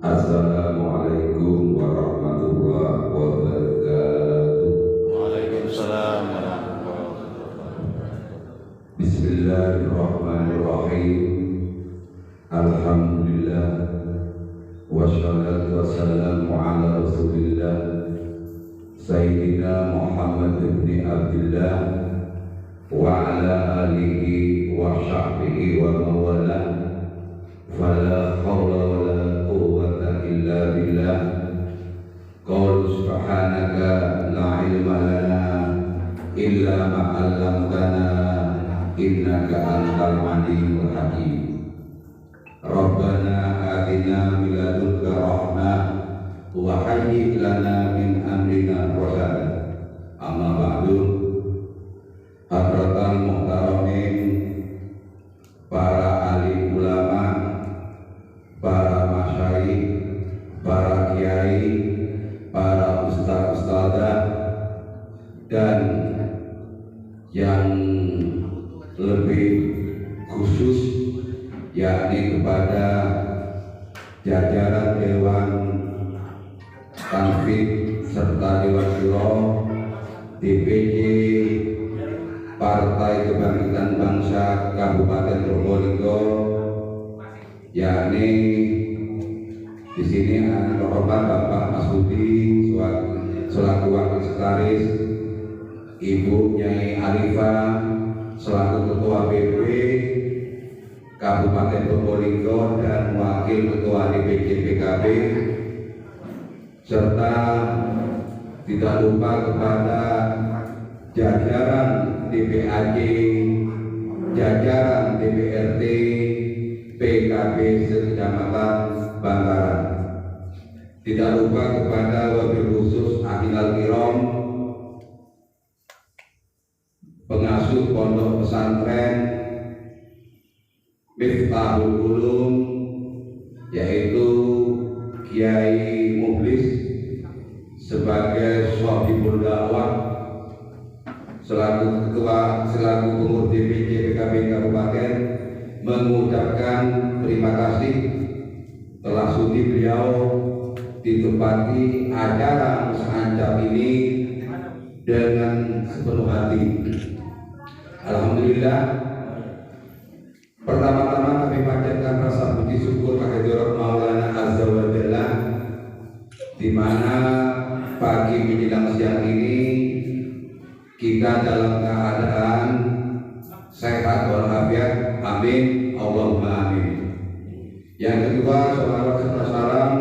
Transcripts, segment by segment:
Assalamualaikum warahmatullahi wabarakatuh. Waalaikumsalam warahmatullahi wabarakatuh. Bismillahirrahmanirrahim. Alhamdulillah wassalatu wassalamu ala Rasulillah Sayyidina Muhammad ibn Abdullah wa ala alihi wa sahbihi wa mawalah. Fala hawla wala quwwata illa billah. Qul subhanaka la ilma lana illa ma 'allamtana innaka antal alimul hakim. Rabbana atina min ladunka rahmah wa hayyi lana min amrina rashada. Amma ba'du. Hadratal muhtaramin, para alim ulama, para masyayikh, para kiai, para ustaz-ustazah, dan yang lebih khusus yakni kepada jajaran Dewan Tanfidz serta Dewan Syuro DPC Partai Kebangkitan Bangsa Kabupaten Probolinggo, yakni di sini terhormat Bapak Masudi selaku Wakil Sekretaris, Ibu Nyai Arifah selaku Ketua BP Kabupaten Probolinggo dan Wakil Ketua DPC PKB, serta tidak lupa kepada jajaran DPAD, jajaran DPRD PKB sekecamatan Bangkalan. Tidak lupa kepada wabil khusus Ahlul Kiram, pengasuh pondok pesantren Miftahul Ulum, yaitu Kiai Mukhlis sebagai Shofibul Dakwah selaku pengurus DPC PKB Kabupaten, mengucapkan terima kasih telah sudi beliau ditempati acara Mus'anjab ini dengan sepenuh hati. Alhamdulillah. Pertama-tama kami panjatkan rasa puji syukur kehadirat Maulana Azza wa Jalla, di mana pagi menjelang siang ini kita dalam keadaan sehat walafiat. Amin, Allahumma amin. Yang kedua, salawat serta salam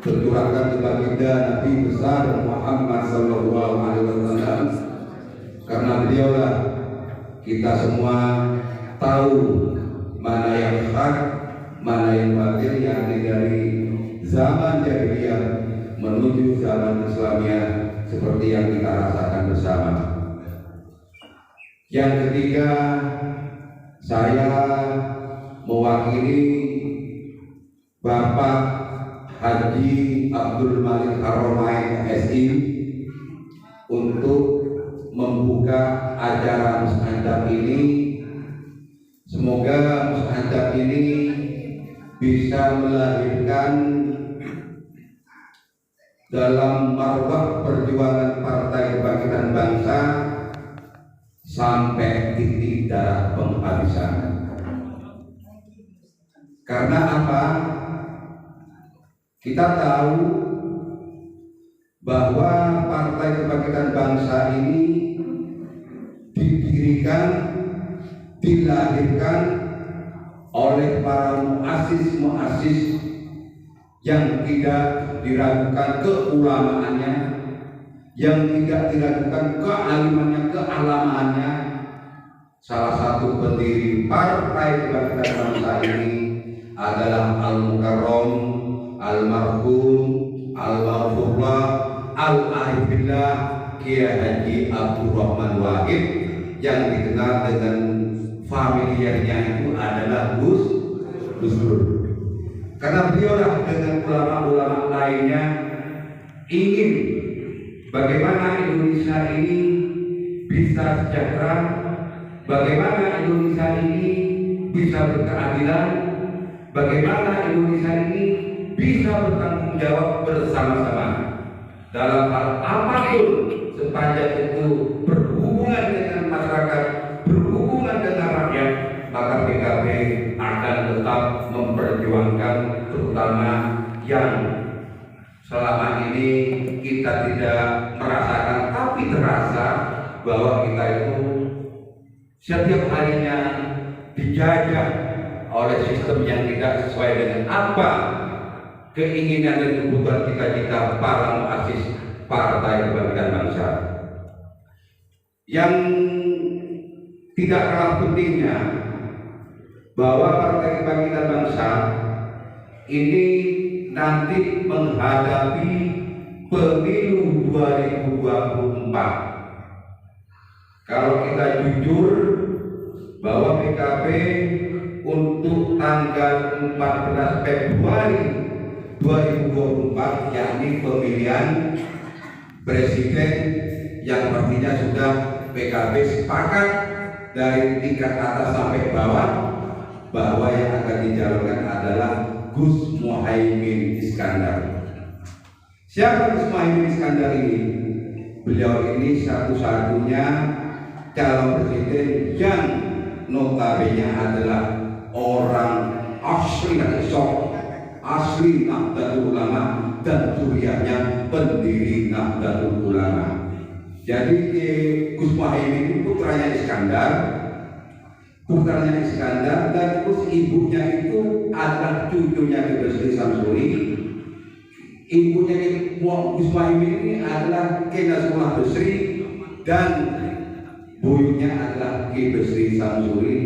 tercurahkan kepada baginda Nabi besar Muhammad sallallahu alaihi wasallam, karena beliaulah kita semua tahu mana yang hak, mana yang batil, yakni dari zaman jahiliyah menuju zaman Islamiyah seperti yang kita rasakan bersama. Yang ketiga, saya mewakili Bapak Haji Abdul Malik Haromain SI untuk membuka acara Mus'anjab ini. Semoga Mus'anjab ini bisa melahirkan dalam marwah perjuangan Partai Kebangkitan Bangsa sampai titik darah penghabisan. Karena apa? Kita tahu bahwa Partai Kebangkitan Bangsa ini didirikan, dilahirkan oleh para muassis yang tidak diragukan keulamaannya, yang tidak diragukan kealimannya, kealamaannya. Salah satu pendiri Partai Kebangkitan Bangsa ini adalah Al-Mukarram, Al-Marhum, Al-Maghfurullah, Al-Arifillah Kiai Haji Abdurrahman Wahid, yang dikenal dengan familiarnya itu adalah Gus Dur. Karena beliaulah dengan ulama-ulama lainnya ingin bagaimana Indonesia ini bisa sejahtera, bagaimana Indonesia ini bisa berkeadilan, bagaimana Indonesia ini bisa bertanggung jawab bersama-sama dalam hal apapun sepanjang itu berhubungan dengan masyarakat, berhubungan dengan rakyat, maka PKB akan tetap memperjuangkan terutama yang selama ini kita tidak merasakan tapi terasa bahwa kita itu setiap harinya dijajah oleh sistem yang tidak sesuai dengan apa keinginan dan kebutuhan cita-cita para muassis Partai Kebangkitan Bangsa. Yang tidak kalah pentingnya bahwa Partai Kebangkitan Bangsa ini nanti menghadapi pemilu 2024. Kalau kita jujur bahwa PKB untuk tanggal 14 Februari 2024 yakni pemilihan presiden yang pastinya sudah PKB sepakat dari tingkat atas sampai bawah bahwa yang akan dicalonkan adalah Gus Muhaimin Iskandar. Siapa Gus Muhaimin Iskandar ini? Beliau ini satu-satunya calon presiden yang notabene adalah orang asli asli Nahdlatul Ulama dan suriahnya pendiri Nahdlatul Ulama. Jadi Gus Muhaimin itu putranya Iskandar dan terus ibunya itu adalah cucunya Ki Besri Samsuri. Ibunya Gus Muhaimin ini adalah Ki Nasrullah Besri dan buyutnya adalah Ki Besri Samsuri.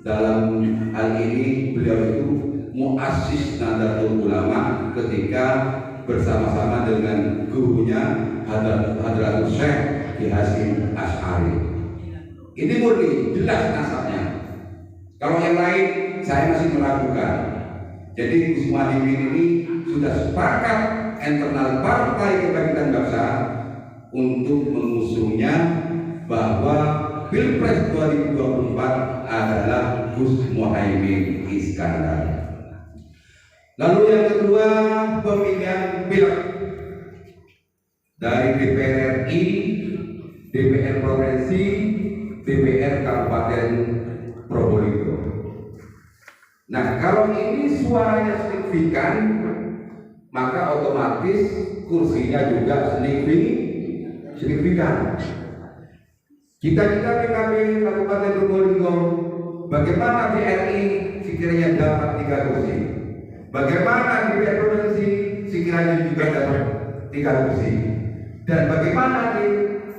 Dalam hal ini beliau itu muassis Nahdlatul Ulama ketika bersama-sama dengan gurunya Hadratus Syekh Ki Hasyim Asy'ari. Ini murni jelas nasabnya. Kalau yang lain saya masih meragukan. Jadi Gus Muhaimin ini sudah sepakat internal Partai Kebangkitan Bangsa untuk mengusungnya bahwa Pilpres 2024 adalah Gus Muhaimin Iskandar. Lalu yang kedua, pemilihan pilek dari DPR RI, DPR Provinsi, DPR Kabupaten Probolinggo. Nah, kalau ini suaranya signifikan, maka otomatis kursinya juga signifikan. Cita-cita PKB Kabupaten Probolinggo, bagaimana di RI sekiranya dapat 3 kursi, bagaimana di DPR Provinsi sekiranya juga dapat 3 kursi, dan bagaimana di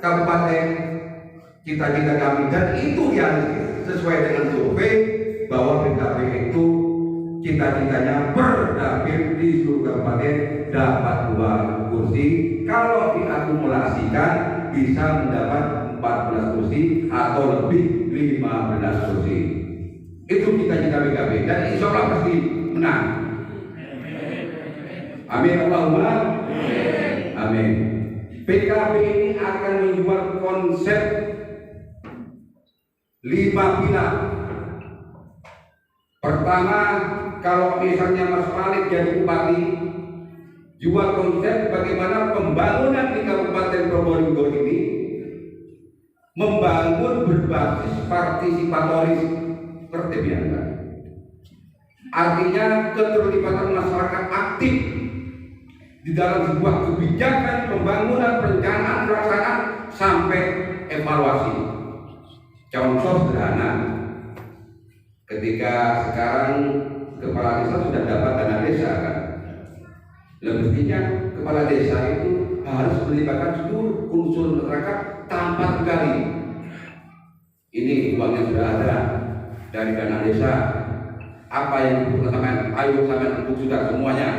Kabupaten cita-cita kami, dan itu yang sesuai dengan survei bahwa PKB itu cita-citanya berdapil di seluruh kabupaten dapat 2 kursi. Kalau diakumulasikan bisa mendapat 14 kursi atau lebih 15 kursi. Itu cita-cita PKB dan insya Allah pasti menang. Amin Allahumma amin. PKB ini akan menjual konsep 5 pilar. Pertama, kalau misalnya Mas Malik jadi bupati, jual konsep bagaimana pembangunan di Kabupaten Probolinggo ini membangun berbasis partisipatoris seperti biasa. Artinya keterlibatan masyarakat aktif di dalam sebuah kebijakan pembangunan, perencanaan, pelaksanaan sampai evaluasi. Contoh sederhana, ketika sekarang kepala desa sudah dapat dana desa kan, lebihnya kepala desa itu harus melibatkan seluruh unsur masyarakat tanpa tergali. Ini uangnya sudah ada dari dana desa. Apa yang dibutuhkan sampean? Ayo sampean untuk sudah semuanya.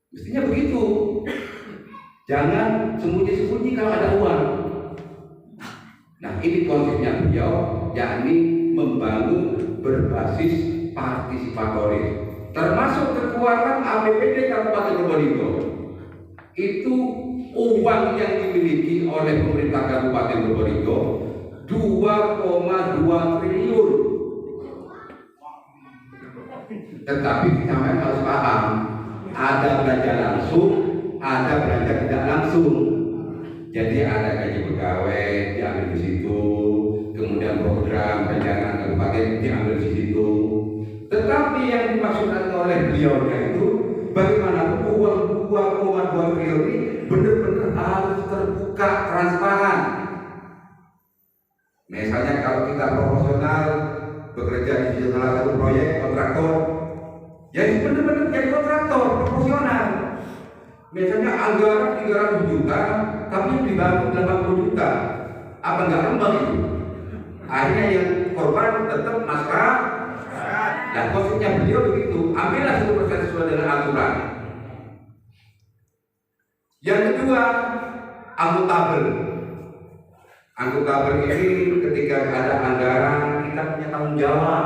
Mestinya begitu. Jangan sembunyi-sembunyi kalau ada uang. Nah, ini konsepnya beliau, yakni membangun berbasis partisipatoris. Termasuk kekuatan APBD Kabupaten Probolinggo. Itu uang yang dimiliki oleh pemerintah Kabupaten Probolinggo 2,2 triliun Tetapi kita memang harus paham, ada belanja langsung, ada belanja tidak langsung. Jadi ada gaji pegawai diambil di situ, kemudian program rencana kabupaten diambil di situ. Tetapi yang dimaksudkan oleh beliaunya itu, bagaimana uang 2,2 triliun ini benar-benar harus terbuka, transparan. Misalnya kalau kita proporsional bekerja di salah satu proyek kontraktor, jadi benar-benar jadi kontraktor proporsional. Misalnya anggaran 300 juta, tapi yang dibantu 80 juta, apa nggak lembang itu? Akhirnya yang korban tetap masyarakat. Dan konsepnya beliau begitu, ambillah 1% sesuai dengan aturan. Yang kedua, akuntabel. Akuntabel ini ketika ada anggaran kita punya tanggung jawab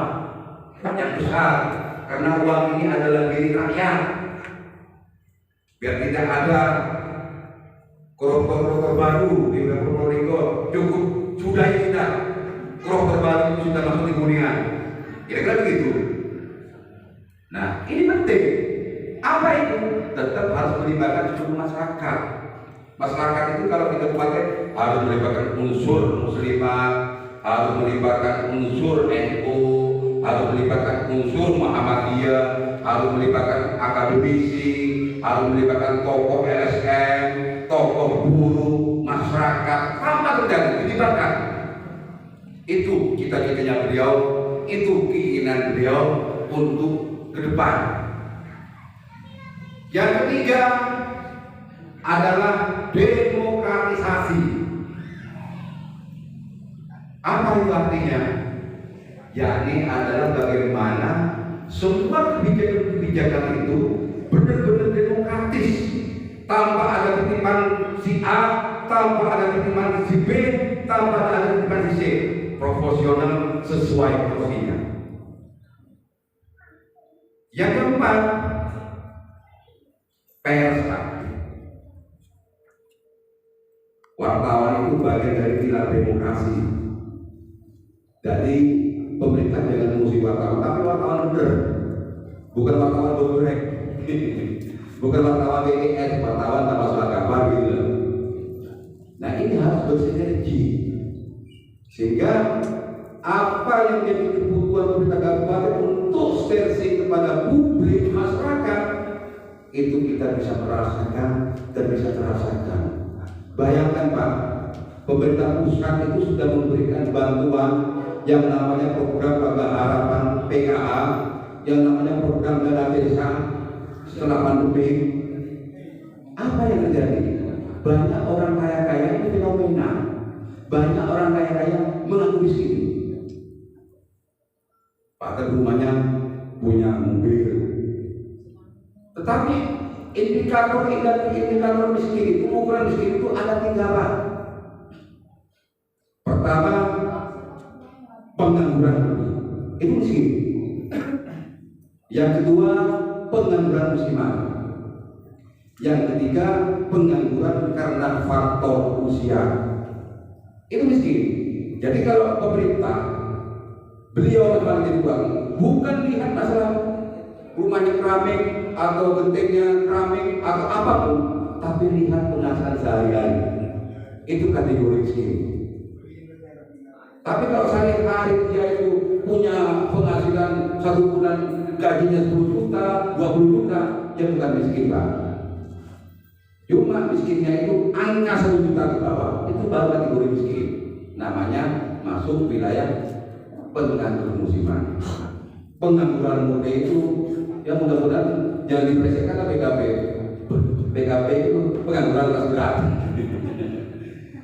banyak besar, karena uang ini adalah milik rakyat. Biar tidak ada koruptor baru di Probolinggo, cukup sudah kita koruptor baru itu sudah masuk di Kuningan. Kira-kira begitu. Nah, ini penting. Apa itu? Tetap harus melibatkan seluruh masyarakat. Masyarakat itu kalau kita pakai harus melibatkan unsur muslimat, harus melibatkan unsur NU, harus melibatkan unsur Muhammadiyah, harus melibatkan akademisi, harus melibatkan tokoh LSM, tokoh buruh, masyarakat, apa terjadi dilibatkan. Itu cita-citanya beliau, itu keinginan beliau untuk ke depan. Yang ketiga adalah demokratisasi. Apa itu artinya? Yakni adalah bagaimana semua kebijakan itu benar-benar demokratis, tanpa ada titipan si A, tanpa ada titipan si B, tanpa ada titipan si C, proporsional sesuai porsinya. Yang keempat, pers. Wartawan itu bagian dari pilar demokrasi. Jadi pemerintah jangan mengusi wartawan, tapi wartawan benar, bukan wartawan bobrek, bukan wartawan BES, wartawan tanpa surat kabar gitu. Nah, ini harus bersinergi sehingga apa yang menjadi kebutuhan pemerintah kabupaten untuk servis kepada publik masyarakat itu kita bisa merasakan dan bisa terasakan. Bayangkan Pak, pemerintah pusat itu sudah memberikan bantuan yang namanya program Bangga Harapan PKA, yang namanya program dana desa setelah pandemi. Apa yang terjadi? Banyak orang kaya-kaya itu fenomena, banyak orang kaya-kaya mengaku miskin. Padahal rumahnya punya mobil. Tetapi indikator miskin itu, ukuran miskin itu ada 3 Pak. Pertama, pengangguran itu miskin. Yang kedua, pengangguran musiman. Yang ketiga, pengangguran karena faktor usia. Itu miskin. Jadi kalau pemerintah, beliau sebagai uang, bukan lihat masalah rumahnya keramik atau gentengnya keramik atau apapun, tapi lihat penghasilan sehari-hari. Itu kategori miskin. Tapi kalau sehari-hari dia itu punya penghasilan 1 bulan gajinya 10 juta, 20 juta, dia bukan miskin Pak. Cuma miskinnya itu angka 1 juta ke bawah, itu baru kategori miskin. Namanya masuk wilayah pengangguran musiman. Pengangguran muda itu ya mudah-mudahan jangan dipresetkan PKB. PKB itu pengangguran kelas berat.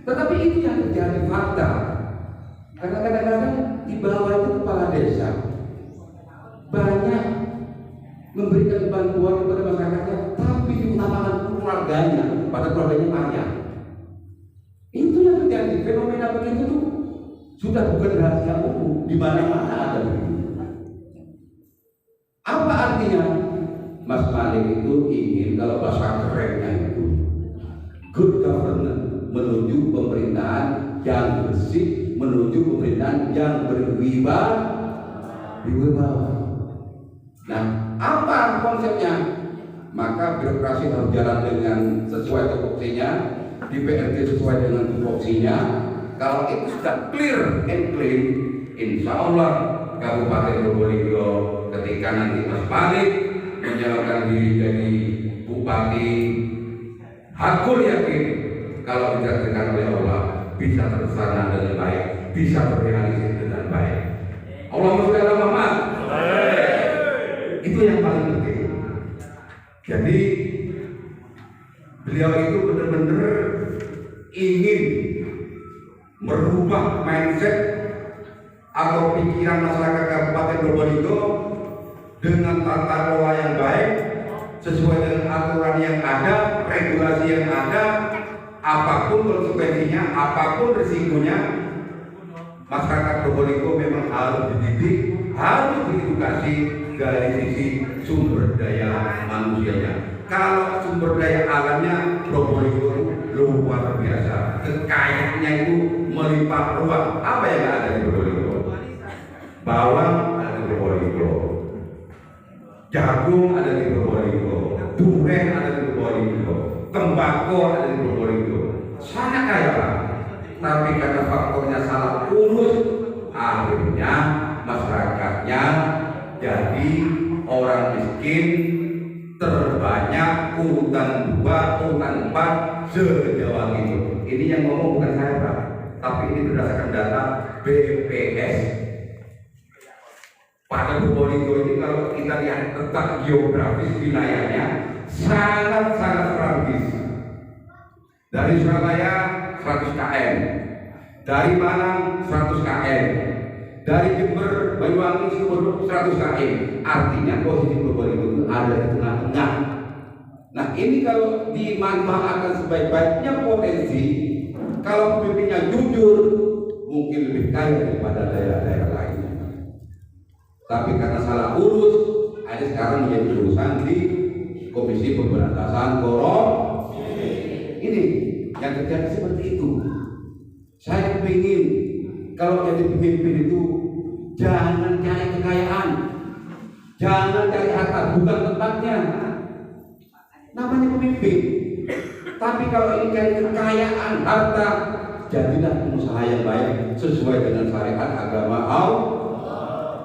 Tetapi itu yang terjadi fakta. Karena kadang-kadang di bawah itu kepala desa banyak memberikan bantuan kepada masyarakatnya, tapi diutamakan keluarganya, pada keluarganya kaya. Itu yang terjadi. Fenomena begitu tuh sudah bukan rahasia umum, di mana-mana ada begitu. Apa artinya? Mas Malik itu ingin, kalau bahasa kerennya itu good governance, menuju pemerintahan yang bersih, menuju pemerintahan yang berwibawa. Nah, apa konsepnya? Maka birokrasi harus jalan dengan sesuai tupoksinya, DPRD sesuai dengan tupoksinya. Kalau itu sudah clear and clean, insya Allah Kabupaten Probolinggo ketika nanti Mas Panik menyalurkan diri jadi bupati, hakul yakin kalau ditakdirkan oleh Allah bisa terlaksana dengan baik, bisa terrealisasi dengan baik. Allahumma sholli ala Muhammad. Itu yang paling penting. Jadi beliau itu benar-benar ingin merubah mindset atau pikiran masyarakat Kabupaten Probolinggo dengan tata kelola yang baik, sesuai dengan aturan yang ada, regulasi yang ada, apapun konsekuensinya, apapun risikonya, masyarakat Probolinggo memang harus dididik, harus diedukasi dari sisi sumber daya manusianya. Kalau sumber daya alamnya Probolinggo luar biasa, kekayaannya itu melimpah ruah. Apa yang ada di Probolinggo? Bawang ada di Probolinggo, jagung ada di Probolinggo, durian ada di Probolinggo, tembakau ada di Probolinggo. Sangat kaya Pak. Tapi karena faktornya salah urus, akhirnya masyarakatnya jadi orang miskin terbanyak, urutan 2, urutan 4 se-Jawa Timur. Ini yang ngomong bukan saya Pak, tapi ini berdasarkan data BPS. Pada Probolinggo ini kalau kita lihat letak geografis wilayahnya sangat-sangat strategis. Dari Surabaya 100 km, dari Malang 100 km, dari Jember, Banyuwangi, Sumeneb 100 km. Artinya posisi Probolinggo itu ada di tengah-tengah. Nah ini kalau dimanfaatkan sebaik-baiknya potensi, kalau pemimpinnya jujur, mungkin lebih kaya daripada daerah-daerah lainnya. Tapi karena salah urus, ada sekarang menjadi urusan di Komisi Pemberantasan Korupsi. Ini yang terjadi seperti itu. Saya ingin kalau jadi pemimpin itu jangan cari kekayaan, jangan cari harta, bukan tempatnya. Namanya pemimpin. Tapi kalau ini cari kekayaan, harta, jadilah pengusaha yang baik sesuai dengan syariat agama Allah.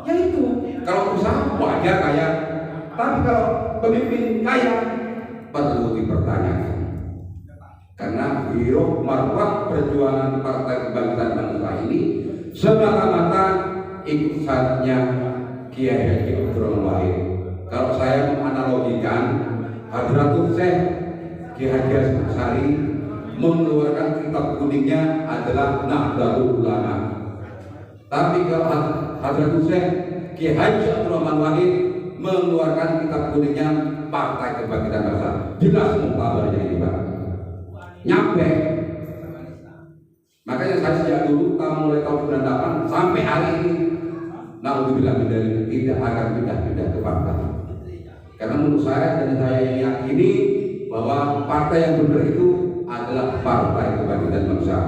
Ya itu, kalau usaha wajar kaya, tapi kalau pemimpin kaya perlu dipertanyakan. Karena biro marwah perjuangan Partai Kebangkitan Bangsa ini semata-mata ikut saatnya Kiai Haji Abdul Wahid. Kalau saya menganalogikan, Hadratul Syekh Kiai Haji Asari mengeluarkan kitab kuningnya adalah Nahdlatul Ulama. Tapi kalau Hadratul Syekh Kiai Haji Abdul Wahid mengeluarkan kitab kuningnya Partai Kebangkitan Bangsa. Jelas muktabarnya ini Pak. Nyampe. Makanya saya sejak dulu mulai tahun 98 sampai hari ini naudzubillah dari tidak akan pindah-pindah ke partai. Karena menurut saya dan saya yang yakini bahwa partai yang benar itu adalah Partai Kebangkitan Bangsa.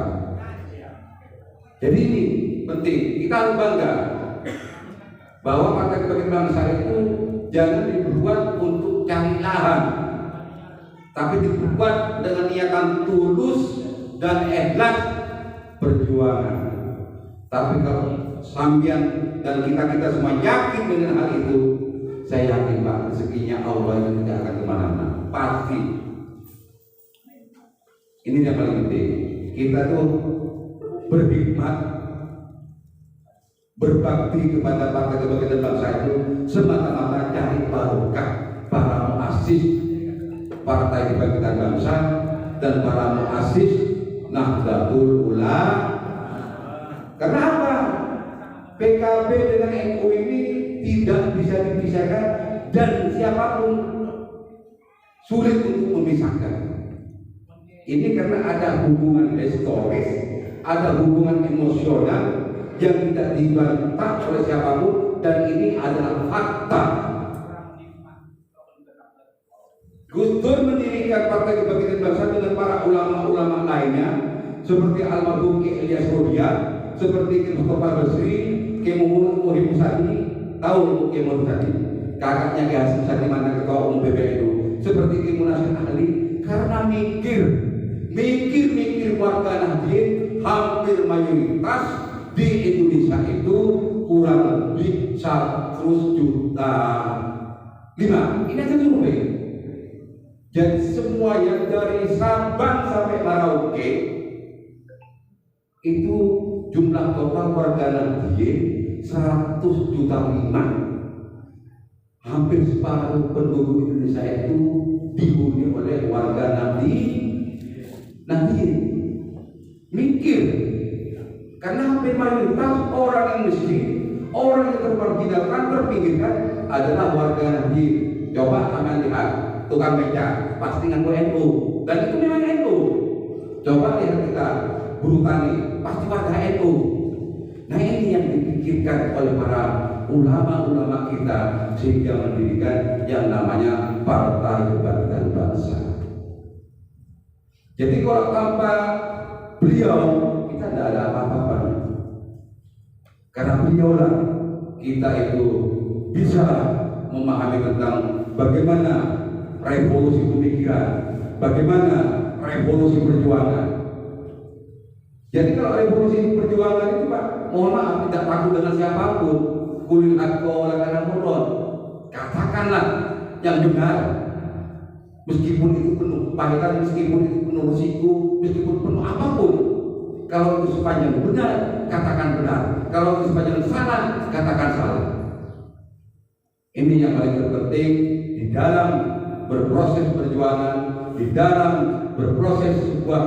Jadi ini penting, kita harus bangga bahwa Partai Kebangkitan Bangsa itu jangan dibuat untuk cari lahan, tapi dibuat dengan niatan tulus dan ikhlas perjuangan. Tapi kalau sambian dan kita semua yakin dengan hal itu, saya yakin Pak, rezekinya Allah itu tidak akan kemana-mana, pasti. Ini yang paling penting. Kita tuh berkhidmat, berbakti kepada Partai Kebangkitan Bangsa itu semata-mata cari barokah para muassis Partai Kebangkitan Bangsa dan para muassis Nahdlatul Ulama. Karena apa? PKB dengan NU ini tidak bisa dipisahkan dan siapapun sulit untuk memisahkan. Ini karena ada hubungan historis, ada hubungan emosional yang tidak dibantah oleh siapapun, dan ini adalah fakta. Gus Dur mendirikan Partai Kebangkitan Bangsa dengan para ulama-ulama lainnya seperti almarhum Ki Ilyas Rodia, seperti Ki Mustafa Basri, Ki Muhammad Muhib Musadi. Tahu Ki Muhammad Musadi? kakaknya Ki Hasyim Syarif mantan ketua umum PBNU seperti Ki Munasir Ali, karena mikir warga Nahdien hampir mayoritas di Indonesia itu kurang lebih 100 juta 5. Ini aja survei. Jadi semua yang dari Sabang sampai Merauke itu jumlah total warga Nahdien 100 juta 5. Hampir separuh penduduk Indonesia itu dihuni oleh warga Nahdien. Mikir, karena hampir mayoritas orang yang miskin, orang yang termarginalkan, terpinggirkan adalah warga Nahdien. Coba kalian lihat tukang beca pasti ngaku NU, dan itu memang NU. Coba lihat kita buruh tani pasti warga NU. Nah, ini yang dipikirkan oleh para ulama-ulama kita sehingga mendirikan yang namanya Partai Kebangkitan Bangsa. Jadi kalau tanpa beliau kita tidak ada apa-apa. Karena beliaulah kita itu bisa memahami tentang bagaimana revolusi pemikiran, bagaimana revolusi perjuangan. Jadi kalau revolusi perjuangan itu Pak, mohon maaf, tidak takut dengan siapapun. Kulil akwa karena murad. Katakanlah yang benar, meskipun itu penuh kepahitan, meskipun itu penuh risiko, meskipun penuh apapun. Kalau itu sepanjang benar, katakan benar. Kalau itu sepanjang salah, katakan salah. Ini yang paling terpenting di dalam berproses perjuangan, di dalam berproses sebuah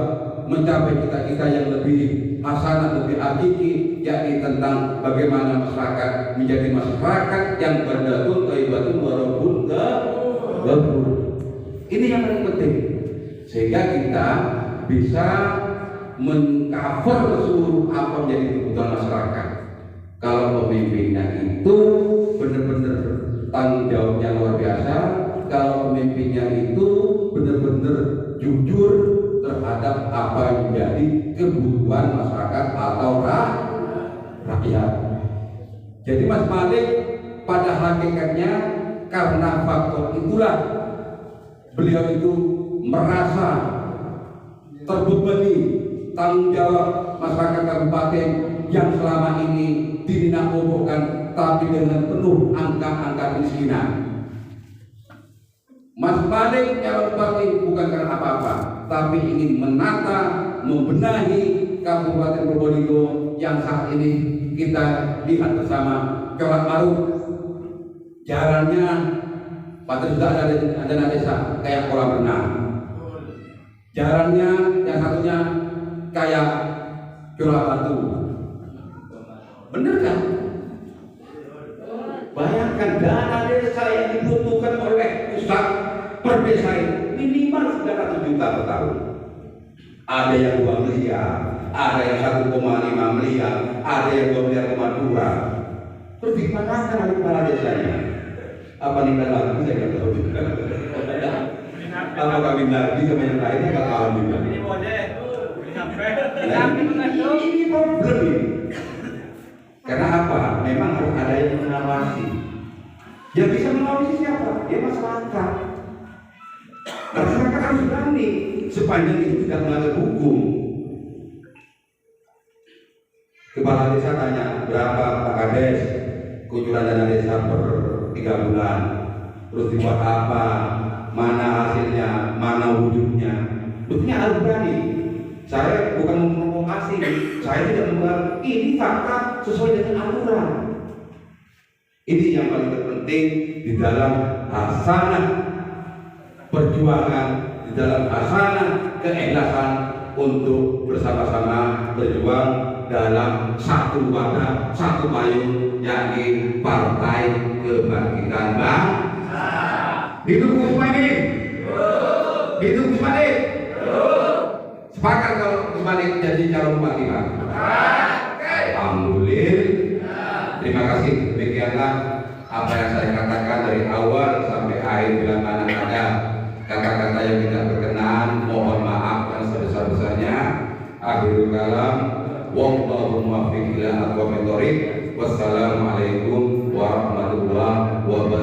mencapai cita-cita yang lebih hasanah, lebih hakiki, yakni tentang bagaimana masyarakat menjadi masyarakat yang berdatun thayyibatun warabun ghafur. Ini yang paling penting, sehingga kita bisa mengcover seluruh apa menjadi kebutuhan masyarakat. Kalau pemimpinnya itu benar-benar tanggung jawabnya luar biasa, kalau pemimpinnya itu benar-benar jujur terhadap apa yang menjadi kebutuhan masyarakat atau rakyat. Jadi Mas Malik pada hakikatnya karena faktor itulah beliau itu merasa terbebani tanggung jawab masyarakat kabupaten yang selama ini dininabobokan tapi dengan penuh angka-angka kemiskinan. Mas Malik calon bupati bukan karena apa-apa, tapi ingin menata, membenahi Kabupaten Probolinggo yang saat ini kita lihat bersama corak maruf. Jalannya pada sudah ada desa kayak kolam renang. Jalannya yang satunya kayak corak batu. Bener kan? Bayangkan dana desa yang dibutuhkan oleh pusat per desa minimal 900 juta per tahun. Ada yang 2 miliar, ada yang 1,5 miliar, ada yang 2,2 miliar. Terus dimanakan oleh kepala desanya? Apa nikah lagi? Saya nggak tahu juga. Apa kawin lagi sama yang lainnya nggak tahu juga. Ini problem ini. Karena apa? Memang harus ada yang mengawasi. Yang bisa mengawasi siapa? Ya masyarakat. Masyarakat harus berani sepanjang itu tidak melanggar hukum. Kepala desa tanya berapa Pak Kades kucuran dana desa per 3 bulan, terus dibuat apa, mana hasilnya, mana wujudnya. Buktinya harus berani. Saya bukan memprovokasi, saya tidak membuat ini fakta sesuai dengan aturan. Ini yang paling terpenting di dalam hasanah perjuangan, di dalam hasanah keikhlasan untuk bersama-sama berjuang dalam satu wadah, satu payung, yakni Partai Kebangkitan Bangsa. Hidup Gus Madi, hidup Gus Madi. Sepakat kalau Gus Madi jadi calon bupati Pak? Alhamdulillah. Terima kasih. Demikianlah apa yang saya katakan dari awal sampai akhir. Bila mana ada kata-kata yang tidak berkenan, mohon maaf yang sebesar-besarnya. Akhirul kalam, wallahu muwaffiq ila aqwamit thoriq. Wassalamualaikum warahmatullahi wabarakatuh.